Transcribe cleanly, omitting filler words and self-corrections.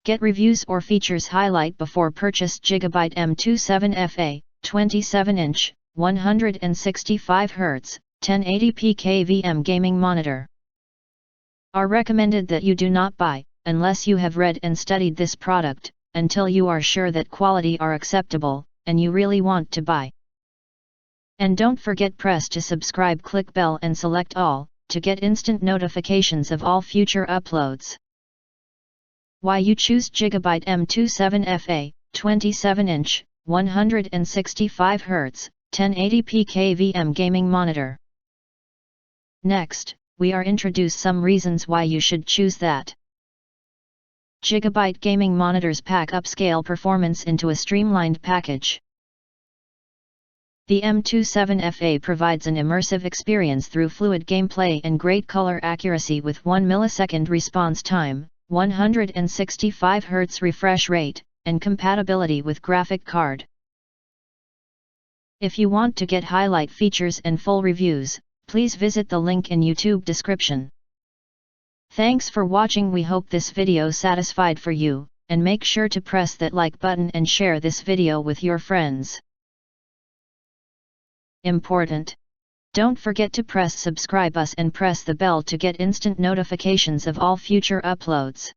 Get reviews or features highlight before purchase. GIGABYTE M27F 27-inch, 165Hz, 1080p KVM gaming monitor. Are recommended that you do not buy, unless you have read and studied this product, until you are sure that quality are acceptable, and you really want to buy. And don't forget press to subscribe, click bell and select all, to get instant notifications of all future uploads. Why you choose GIGABYTE M27F 27-inch, 165Hz, 1080p KVM gaming monitor. Next, we are introduce some reasons why you should choose that. GIGABYTE gaming monitors pack upscale performance into a streamlined package. The M27F provides an immersive experience through fluid gameplay and great color accuracy with 1 millisecond response time, 165 Hz refresh rate, and compatibility with graphic card. If you want to get highlight features and full reviews, please visit the link in YouTube description. Thanks for watching. We hope this video satisfied for you, and make sure to press that like button and share this video with your friends. Important. Don't forget to press subscribe us and press the bell to get instant notifications of all future uploads.